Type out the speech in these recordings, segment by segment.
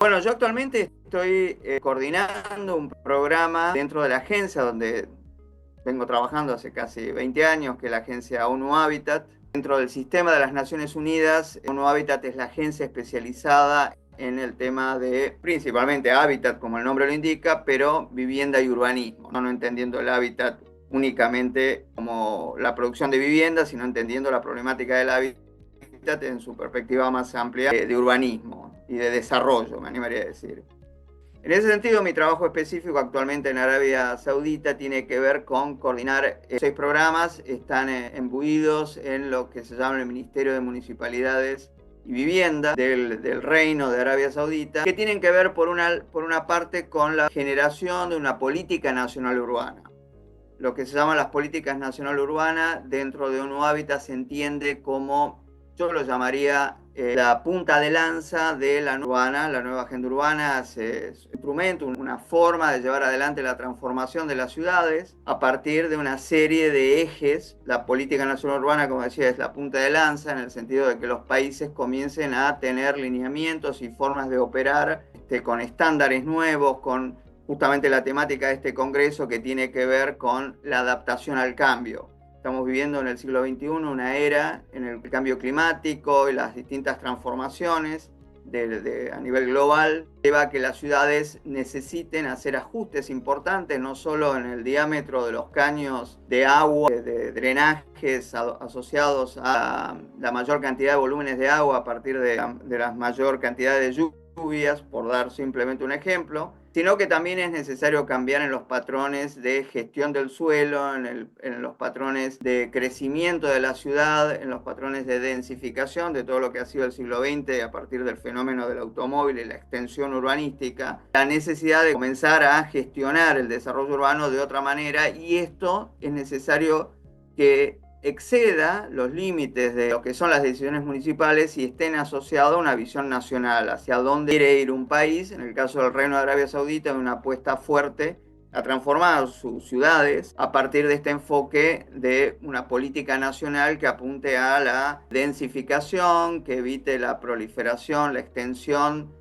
Bueno, yo actualmente estoy coordinando un programa dentro de la agencia donde vengo trabajando hace casi 20 años, que es la agencia ONU Habitat. Dentro del sistema de las Naciones Unidas, ONU Habitat es la agencia especializada en el tema de, principalmente hábitat, como el nombre lo indica, pero vivienda y urbanismo, no entendiendo el hábitat únicamente como la producción de viviendas, sino entendiendo la problemática del hábitat en su perspectiva más amplia de urbanismo y de desarrollo, me animaría a decir. En ese sentido, mi trabajo específico actualmente en Arabia Saudita tiene que ver con coordinar 6 programas, están embuidos en lo que se llama el Ministerio de Municipalidades y Vivienda del Reino de Arabia Saudita, que tienen que ver por una parte con la generación de una política nacional urbana. Lo que se llaman las políticas nacional urbanas dentro de ONU Habitat se entiende como, yo lo llamaría la punta de lanza de la nueva agenda urbana, es un instrumento, una forma de llevar adelante la transformación de las ciudades a partir de una serie de ejes. La política nacional urbana, como decía, es la punta de lanza en el sentido de que los países comiencen a tener lineamientos y formas de operar con estándares nuevos, con justamente la temática de este congreso que tiene que ver con la adaptación al cambio. Estamos viviendo en el siglo XXI una era en el cambio climático y las distintas transformaciones a nivel global lleva a que las ciudades necesiten hacer ajustes importantes, no solo en el diámetro de los caños de agua, de drenajes asociados a la mayor cantidad de volúmenes de agua a partir de la mayor cantidad de lluvias, por dar simplemente un ejemplo, sino que también es necesario cambiar en los patrones de gestión del suelo, en los patrones de crecimiento de la ciudad, en los patrones de densificación de todo lo que ha sido el siglo XX a partir del fenómeno del automóvil y la extensión urbanística, la necesidad de comenzar a gestionar el desarrollo urbano de otra manera, y esto es necesario que exceda los límites de lo que son las decisiones municipales y estén asociados a una visión nacional, hacia dónde quiere ir un país. En el caso del Reino de Arabia Saudita, una apuesta fuerte a transformar sus ciudades a partir de este enfoque de una política nacional que apunte a la densificación, que evite la proliferación, la extensión,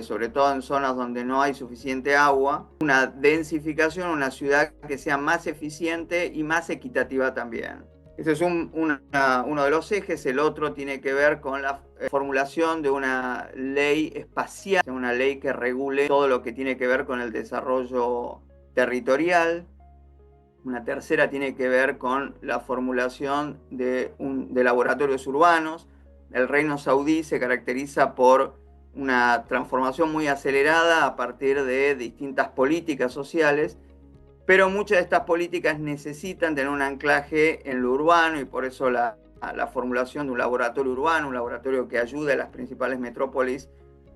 sobre todo en zonas donde no hay suficiente agua, una densificación, una ciudad que sea más eficiente y más equitativa también. Ese es uno de los ejes. El otro tiene que ver con la formulación de una ley espacial, una ley que regule todo lo que tiene que ver con el desarrollo territorial. Una tercera tiene que ver con la formulación de laboratorios urbanos. El Reino Saudí se caracteriza por una transformación muy acelerada a partir de distintas políticas sociales, pero muchas de estas políticas necesitan tener un anclaje en lo urbano, y por eso la formulación de un laboratorio urbano, un laboratorio que ayude a las principales metrópolis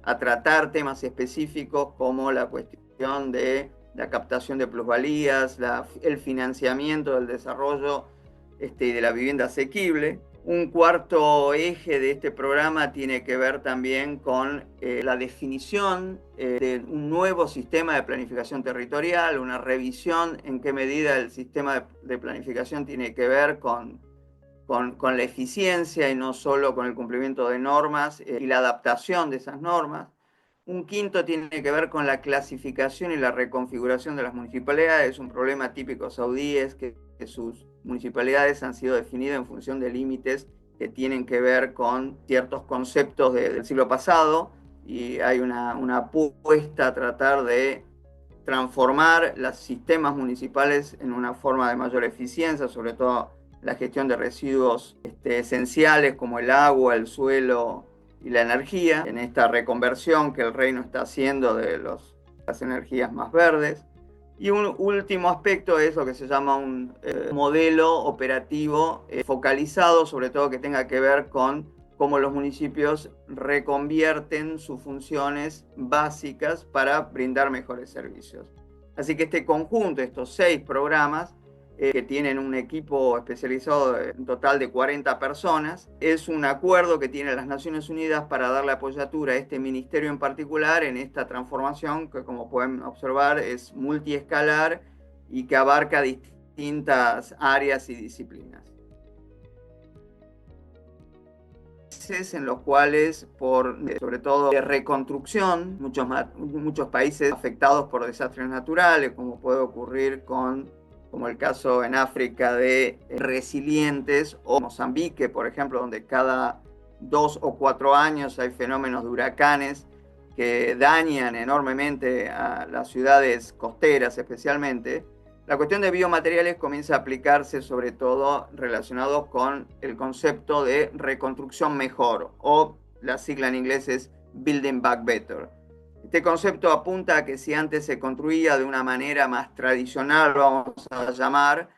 a tratar temas específicos como la cuestión de la captación de plusvalías, el financiamiento del desarrollo y de la vivienda asequible. Un cuarto eje de este programa tiene que ver también con la definición de un nuevo sistema de planificación territorial, una revisión en qué medida el sistema de planificación tiene que ver con la eficiencia y no solo con el cumplimiento de normas y la adaptación de esas normas. Un quinto tiene que ver con la clasificación y la reconfiguración de las municipalidades. Un problema típico saudí es que sus municipalidades han sido definidas en función de límites que tienen que ver con ciertos conceptos del siglo pasado, y hay una apuesta a tratar de transformar los sistemas municipales en una forma de mayor eficiencia, sobre todo la gestión de residuos esenciales como el agua, el suelo y la energía, en esta reconversión que el reino está haciendo de las energías más verdes. Y un último aspecto es lo que se llama un modelo operativo focalizado, sobre todo que tenga que ver con cómo los municipios reconvierten sus funciones básicas para brindar mejores servicios. Así que este conjunto, estos 6 programas, que tienen un equipo especializado en total de 40 personas, es un acuerdo que tienen las Naciones Unidas para darle apoyatura a este ministerio en particular en esta transformación que, como pueden observar, es multiescalar y que abarca distintas áreas y disciplinas. países en los cuales, sobre todo de reconstrucción, muchos países afectados por desastres naturales, como puede ocurrir como el caso en África de resilientes, o Mozambique, por ejemplo, donde cada 2 o 4 años hay fenómenos de huracanes que dañan enormemente a las ciudades costeras especialmente. La cuestión de biomateriales comienza a aplicarse sobre todo relacionados con el concepto de reconstrucción mejor, o la sigla en inglés es Building Back Better. Este concepto apunta a que si antes se construía de una manera más tradicional, vamos a llamar,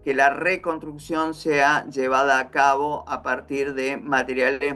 que la reconstrucción sea llevada a cabo a partir de materiales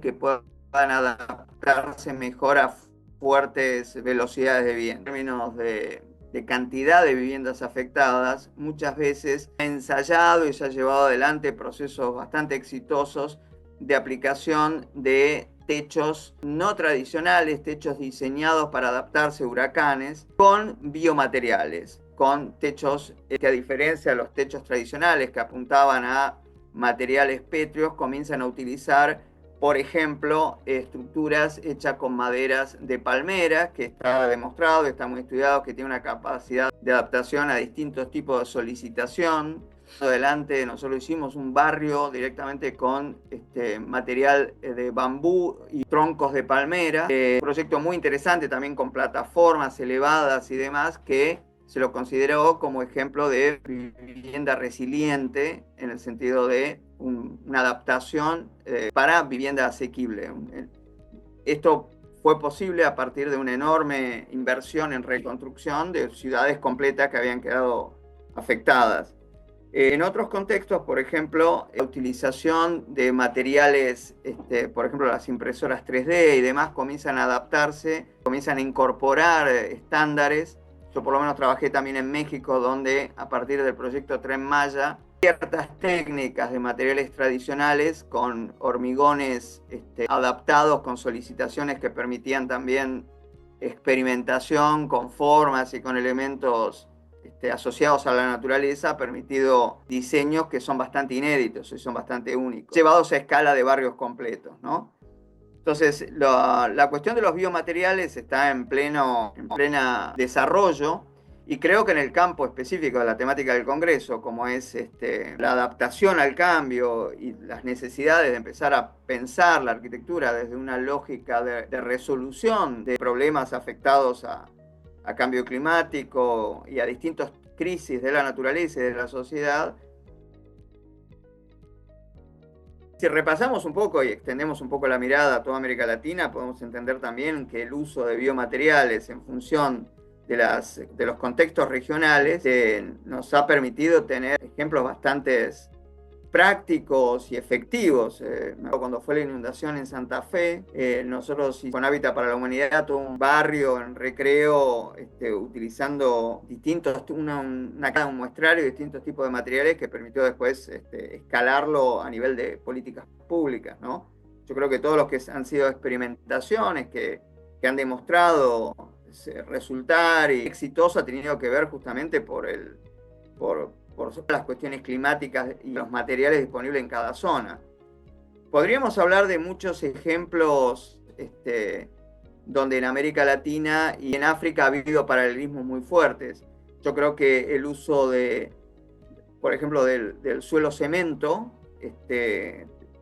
que puedan adaptarse mejor a fuertes velocidades de viento. En términos de cantidad de viviendas afectadas, muchas veces se ha ensayado y se ha llevado adelante procesos bastante exitosos de aplicación de techos no tradicionales, techos diseñados para adaptarse a huracanes, con biomateriales, con techos que, a diferencia de los techos tradicionales que apuntaban a materiales pétreos, comienzan a utilizar, por ejemplo, estructuras hechas con maderas de palmera, que está demostrado, está muy estudiado, que tiene una capacidad de adaptación a distintos tipos de solicitación. Adelante nosotros hicimos un barrio directamente con material de bambú y troncos de palmera, un proyecto muy interesante también con plataformas elevadas y demás, que se lo consideró como ejemplo de vivienda resiliente en el sentido de una adaptación para vivienda asequible. Esto fue posible a partir de una enorme inversión en reconstrucción de ciudades completas que habían quedado afectadas. En otros contextos, por ejemplo, la utilización de materiales, por ejemplo, las impresoras 3D y demás, comienzan a adaptarse, comienzan a incorporar estándares. Yo por lo menos trabajé también en México, donde a partir del proyecto Tren Maya, ciertas técnicas de materiales tradicionales con hormigones adaptados, con solicitaciones que permitían también experimentación con formas y con elementos asociados a la naturaleza, ha permitido diseños que son bastante inéditos y son bastante únicos, llevados a escala de barrios completos, ¿no? Entonces, la cuestión de los biomateriales está en plena desarrollo, y creo que en el campo específico de la temática del Congreso, como es la adaptación al cambio y las necesidades de empezar a pensar la arquitectura desde una lógica de resolución de problemas afectados a cambio climático y a distintas crisis de la naturaleza y de la sociedad. Si repasamos un poco y extendemos un poco la mirada a toda América Latina, podemos entender también que el uso de biomateriales en función de los contextos regionales nos ha permitido tener ejemplos bastante prácticos y efectivos. Cuando fue la inundación en Santa Fe, nosotros con Hábitat para la Humanidad, todo un barrio en recreo, utilizando un muestrario de distintos tipos de materiales que permitió después escalarlo a nivel de políticas públicas, ¿no? Yo creo que todos los que han sido experimentaciones que han demostrado resultar y exitoso ha tenido que ver justamente por las cuestiones climáticas y los materiales disponibles en cada zona. Podríamos hablar de muchos ejemplos donde en América Latina y en África ha habido paralelismos muy fuertes. Yo creo que el uso por ejemplo, del suelo cemento,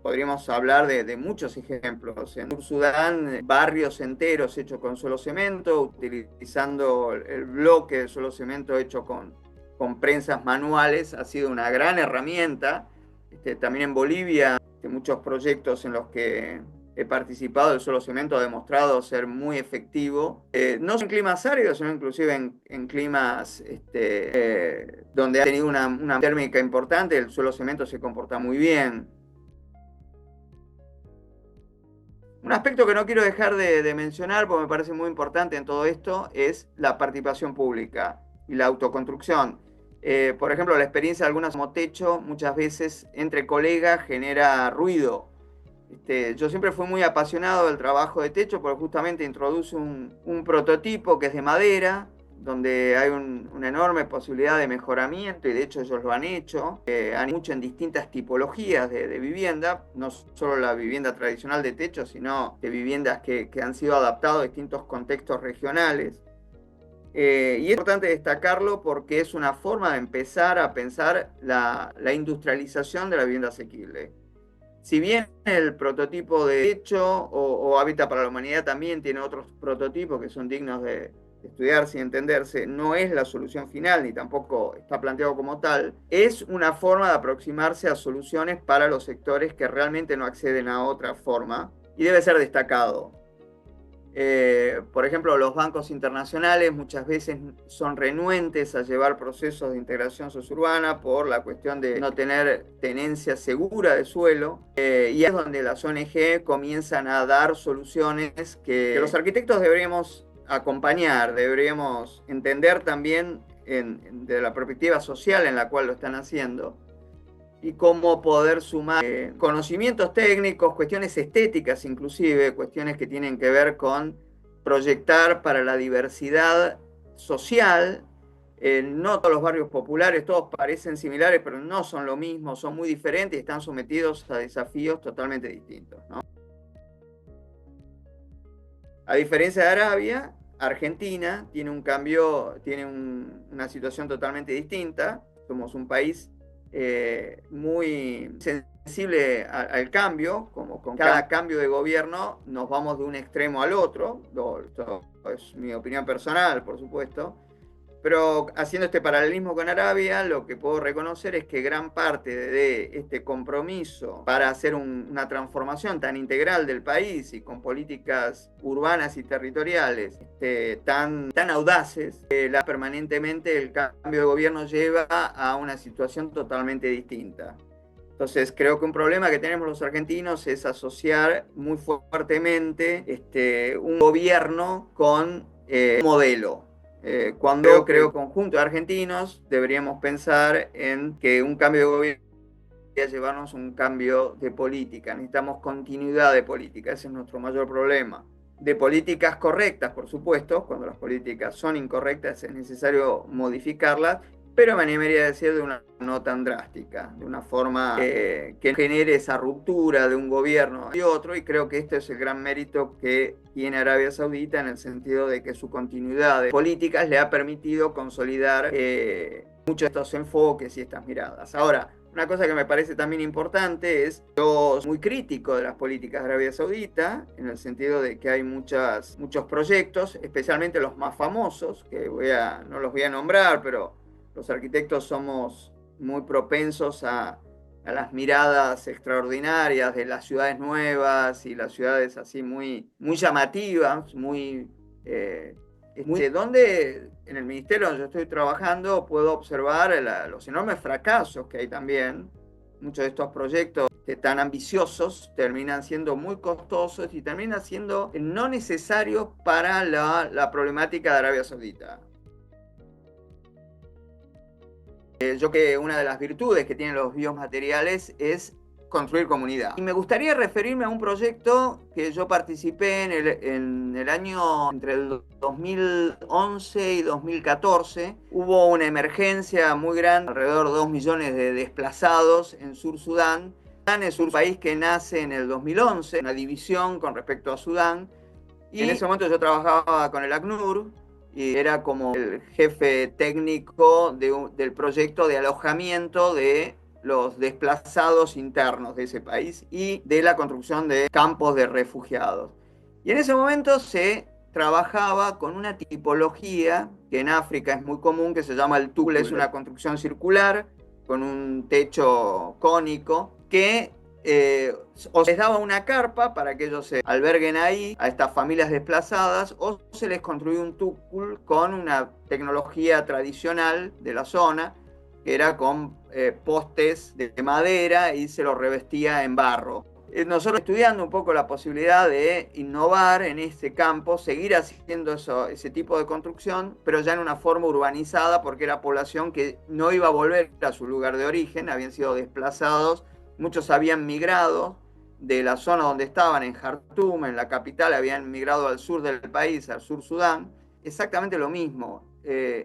podríamos hablar de muchos ejemplos. En Sudán, barrios enteros hechos con suelo cemento, utilizando el bloque de suelo cemento hecho con prensas manuales, ha sido una gran herramienta. También en Bolivia, muchos proyectos en los que he participado, el suelo cemento ha demostrado ser muy efectivo, no solo en climas áridos, sino inclusive en climas donde ha tenido una térmica importante, el suelo cemento se comporta muy bien. Un aspecto que no quiero dejar de mencionar, porque me parece muy importante en todo esto, es la participación pública y la autoconstrucción. Por ejemplo, la experiencia de algunas como techo, muchas veces entre colegas genera ruido. Yo siempre fui muy apasionado del trabajo de techo, porque justamente introduce un prototipo que es de madera, donde hay una enorme posibilidad de mejoramiento, y de hecho ellos lo han hecho. Han hecho mucho en distintas tipologías de vivienda, no solo la vivienda tradicional de techo, sino de viviendas que han sido adaptadas a distintos contextos regionales. Y es importante destacarlo porque es una forma de empezar a pensar la industrialización de la vivienda asequible. Si bien el prototipo de techo o Hábitat para la Humanidad también tiene otros prototipos que son dignos de estudiarse y entenderse, no es la solución final ni tampoco está planteado como tal, es una forma de aproximarse a soluciones para los sectores que realmente no acceden a otra forma y debe ser destacado. Por ejemplo, los bancos internacionales muchas veces son renuentes a llevar procesos de integración sociourbana por la cuestión de no tener tenencia segura de suelo, y es donde las ONG comienzan a dar soluciones que los arquitectos deberíamos acompañar, deberíamos entender también de la perspectiva social en la cual lo están haciendo, y cómo poder sumar conocimientos técnicos, cuestiones estéticas inclusive, cuestiones que tienen que ver con proyectar para la diversidad social. No todos los barrios populares, todos parecen similares, pero no son lo mismo, son muy diferentes y están sometidos a desafíos totalmente distintos, ¿no? A diferencia de Arabia, Argentina tiene un cambio, tiene una situación totalmente distinta. Somos un país muy sensible al cambio, como con cada cambio de gobierno nos vamos de un extremo al otro. Esto es mi opinión personal, por supuesto, pero haciendo este paralelismo con Arabia, lo que puedo reconocer es que gran parte de este compromiso para hacer una transformación tan integral del país y con políticas urbanas y territoriales tan audaces, permanentemente el cambio de gobierno lleva a una situación totalmente distinta. Entonces creo que un problema que tenemos los argentinos es asociar muy fuertemente un gobierno con un modelo. Cuando creo que conjunto de argentinos deberíamos pensar en que un cambio de gobierno debería llevarnos a un cambio de política. Necesitamos continuidad de política, ese es nuestro mayor problema. De políticas correctas, por supuesto, cuando las políticas son incorrectas es necesario modificarlas, pero me animaría a decir de una no tan drástica, de una forma que genere esa ruptura de un gobierno y otro, y creo que este es el gran mérito que tiene Arabia Saudita en el sentido de que su continuidad de políticas le ha permitido consolidar muchos de estos enfoques y estas miradas. Ahora, una cosa que me parece también importante es, yo soy muy crítico de las políticas de Arabia Saudita, en el sentido de que hay muchos proyectos, especialmente los más famosos, que no los voy a nombrar, pero los arquitectos somos muy propensos a las miradas extraordinarias de las ciudades nuevas y las ciudades así muy llamativas, donde en el ministerio donde yo estoy trabajando puedo observar los enormes fracasos que hay también. Muchos de estos proyectos tan ambiciosos terminan siendo muy costosos y terminan siendo no necesarios para la problemática de Arabia Saudita. Yo creo que una de las virtudes que tienen los biomateriales es construir comunidad. Y me gustaría referirme a un proyecto que yo participé en el año entre el 2011 y 2014. Hubo una emergencia muy grande, alrededor de 2 millones de desplazados en Sur Sudán. Sudán es un país que nace en el 2011, una división con respecto a Sudán. Y en ese momento yo trabajaba con el ACNUR, y era como el jefe técnico del proyecto de alojamiento de los desplazados internos de ese país y de la construcción de campos de refugiados. Y en ese momento se trabajaba con una tipología que en África es muy común, que se llama el tukul. Es una construcción circular con un techo cónico que o les daba una carpa para que ellos se alberguen ahí a estas familias desplazadas, o se les construía un tukul con una tecnología tradicional de la zona, que era con postes de madera y se los revestía en barro. Nosotros estudiando un poco la posibilidad de innovar en este campo, seguir haciendo ese tipo de construcción, pero ya en una forma urbanizada, porque era población que no iba a volver a su lugar de origen, habían sido desplazados. Muchos habían migrado de la zona donde estaban, en Jartum, en la capital, habían migrado al sur del país, al sur Sudán, exactamente lo mismo.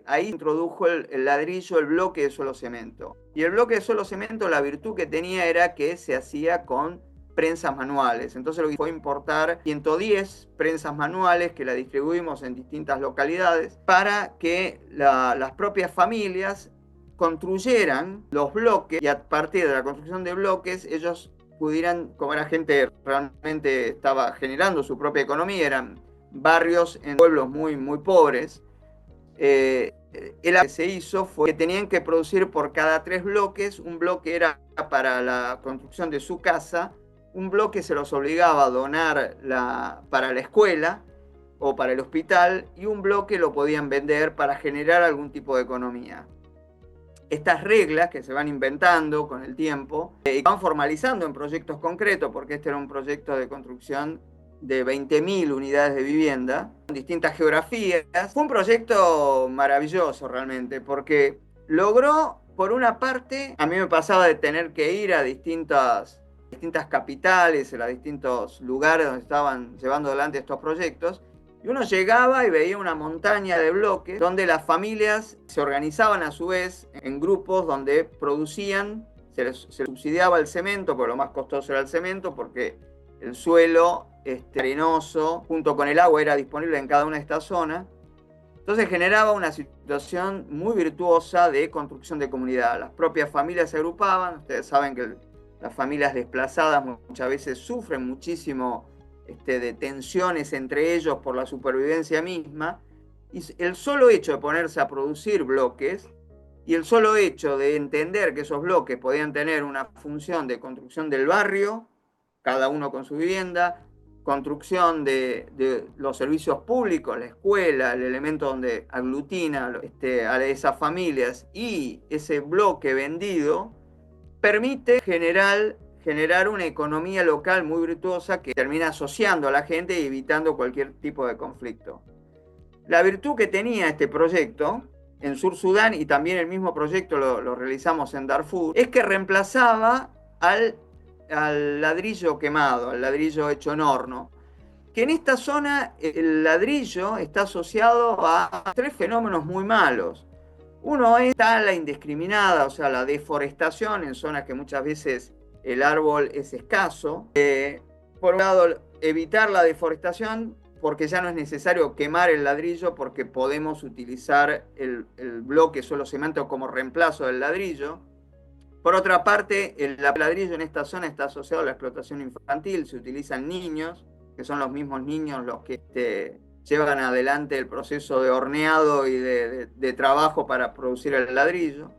Ahí introdujo el ladrillo, el bloque de suelo cemento. Y el bloque de suelo cemento, la virtud que tenía era que se hacía con prensas manuales. Entonces lo que fue importar 110 prensas manuales que la distribuimos en distintas localidades para que las propias familias construyeran los bloques, y a partir de la construcción de bloques ellos pudieran, como era gente realmente estaba generando su propia economía, eran barrios en pueblos muy, muy pobres, lo que se hizo fue que tenían que producir por cada 3 bloques, un bloque era para la construcción de su casa, un bloque se los obligaba a donar para la escuela o para el hospital, y un bloque lo podían vender para generar algún tipo de economía. Estas reglas que se van inventando con el tiempo y van formalizando en proyectos concretos, porque este era un proyecto de construcción de 20.000 unidades de vivienda, en distintas geografías. Fue un proyecto maravilloso realmente, porque logró, por una parte, a mí me pasaba de tener que ir a distintas capitales, a distintos lugares donde estaban llevando adelante estos proyectos, y uno llegaba y veía una montaña de bloques donde las familias se organizaban a su vez en grupos donde producían, se subsidiaba el cemento, porque lo más costoso era el cemento, porque el suelo arenoso junto con el agua era disponible en cada una de estas zonas. Entonces generaba una situación muy virtuosa de construcción de comunidad. Las propias familias se agrupaban. Ustedes saben que las familias desplazadas muchas veces sufren muchísimo de tensiones entre ellos por la supervivencia misma. Y el solo hecho de ponerse a producir bloques y el solo hecho de entender que esos bloques podían tener una función de construcción del barrio, cada uno con su vivienda, construcción de los servicios públicos, la escuela, el elemento donde aglutina a esas familias, y ese bloque vendido, permite generar una economía local muy virtuosa que termina asociando a la gente y evitando cualquier tipo de conflicto. La virtud que tenía este proyecto en Sur Sudán, y también el mismo proyecto lo realizamos en Darfur, es que reemplazaba al ladrillo quemado, al ladrillo hecho en horno, que en esta zona el ladrillo está asociado a 3 fenómenos muy malos. Uno es la indiscriminada, o sea, la deforestación en zonas que muchas veces el árbol es escaso. Por un lado, evitar la deforestación, porque ya no es necesario quemar el ladrillo, porque podemos utilizar el bloque suelo cemento como reemplazo del ladrillo. Por otra parte, el ladrillo en esta zona está asociado a la explotación infantil, se utilizan niños, que son los mismos niños los que llevan adelante el proceso de horneado y de trabajo para producir el ladrillo.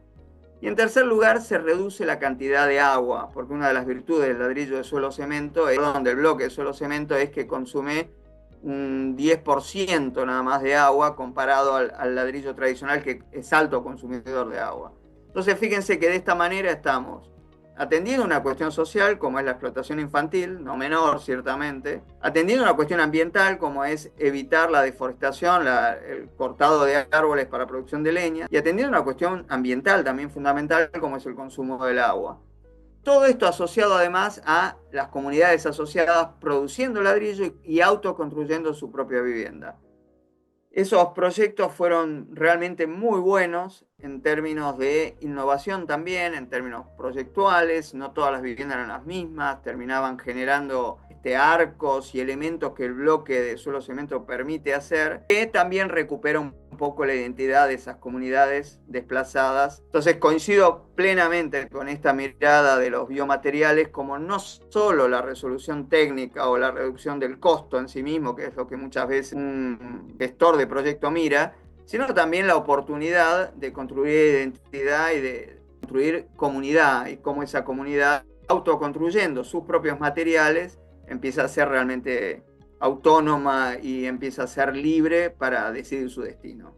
Y en tercer lugar, se reduce la cantidad de agua, porque una de las virtudes del ladrillo de suelo cemento, del bloque de suelo cemento, es que consume un 10% nada más de agua comparado al ladrillo tradicional, que es alto consumidor de agua. Entonces fíjense que de esta manera estamos atendiendo una cuestión social como es la explotación infantil, no menor ciertamente, atendiendo una cuestión ambiental como es evitar la deforestación, el cortado de árboles para producción de leña, y atendiendo una cuestión ambiental también fundamental como es el consumo del agua. Todo esto asociado además a las comunidades asociadas produciendo ladrillo y autoconstruyendo su propia vivienda. Esos proyectos fueron realmente muy buenos en términos de innovación también, en términos proyectuales. No todas las viviendas eran las mismas, terminaban generando arcos y elementos que el bloque de suelo cemento permite hacer, que también recupera un poco la identidad de esas comunidades desplazadas. Entonces coincido plenamente con esta mirada de los biomateriales como no solo la resolución técnica o la reducción del costo en sí mismo, que es lo que muchas veces un gestor de proyecto mira, sino también la oportunidad de construir identidad y de construir comunidad, y cómo esa comunidad, autoconstruyendo sus propios materiales, empieza a ser realmente autónoma y empieza a ser libre para decidir su destino.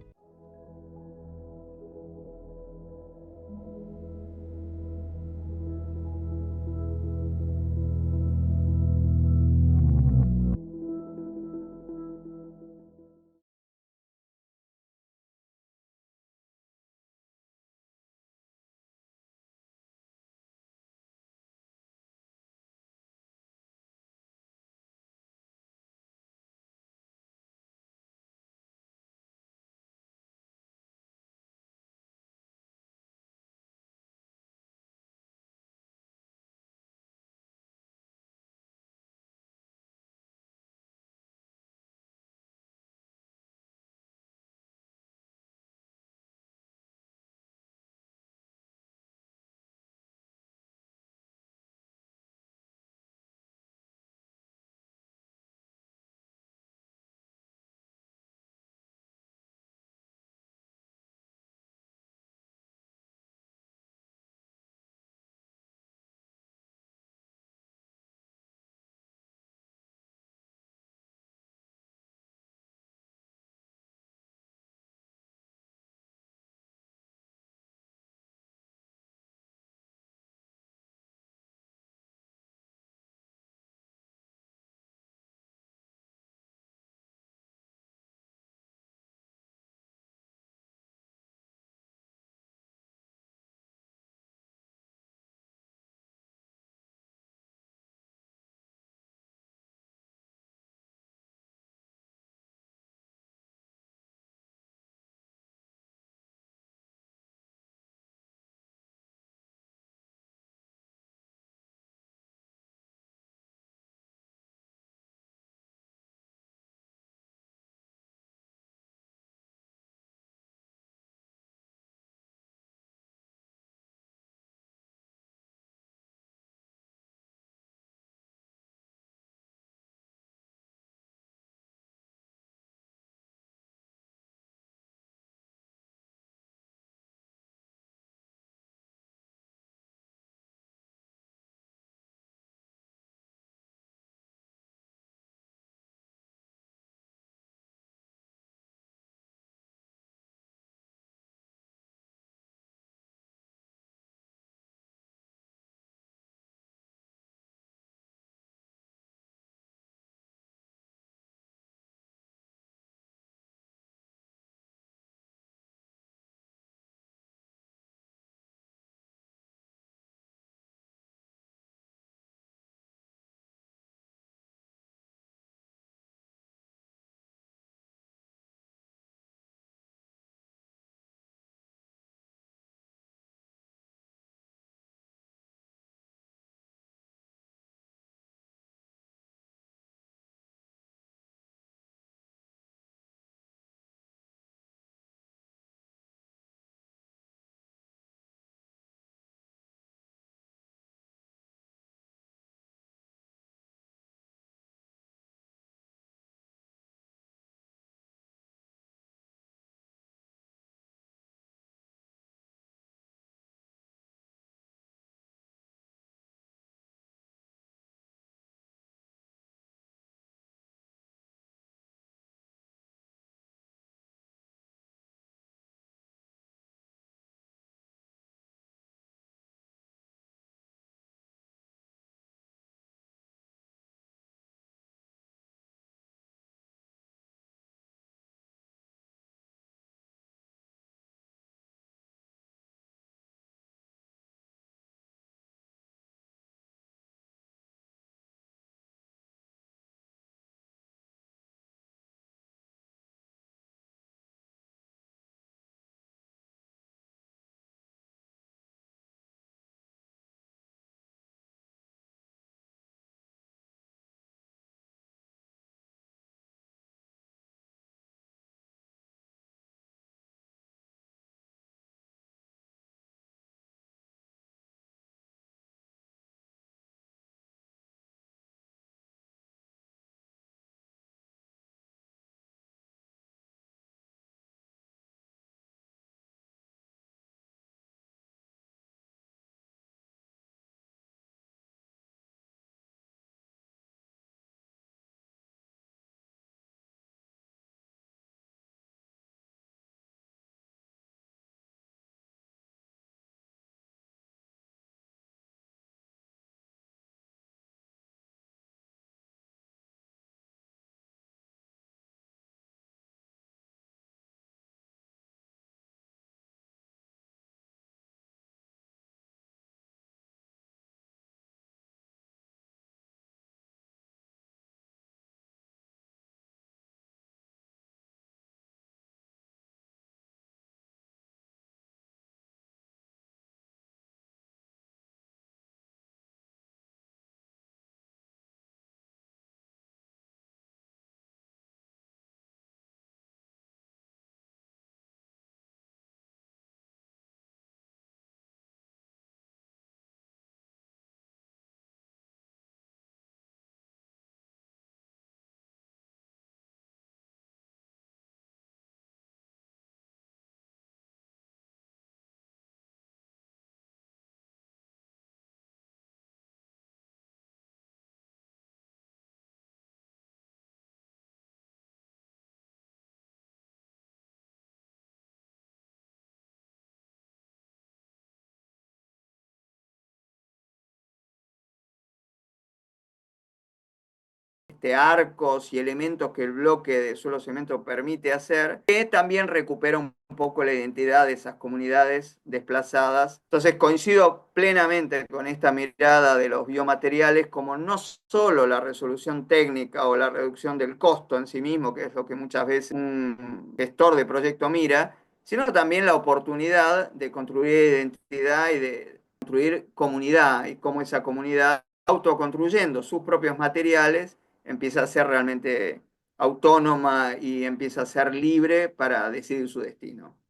arcos y elementos que el bloque de suelo cemento permite hacer, que también recupera un poco la identidad de esas comunidades desplazadas. Entonces coincido plenamente con esta mirada de los biomateriales como no solo la resolución técnica o la reducción del costo en sí mismo, que es lo que muchas veces un gestor de proyecto mira, sino también la oportunidad de construir identidad y de construir comunidad, y cómo esa comunidad, autoconstruyendo sus propios materiales, empieza a ser realmente autónoma y empieza a ser libre para decidir su destino.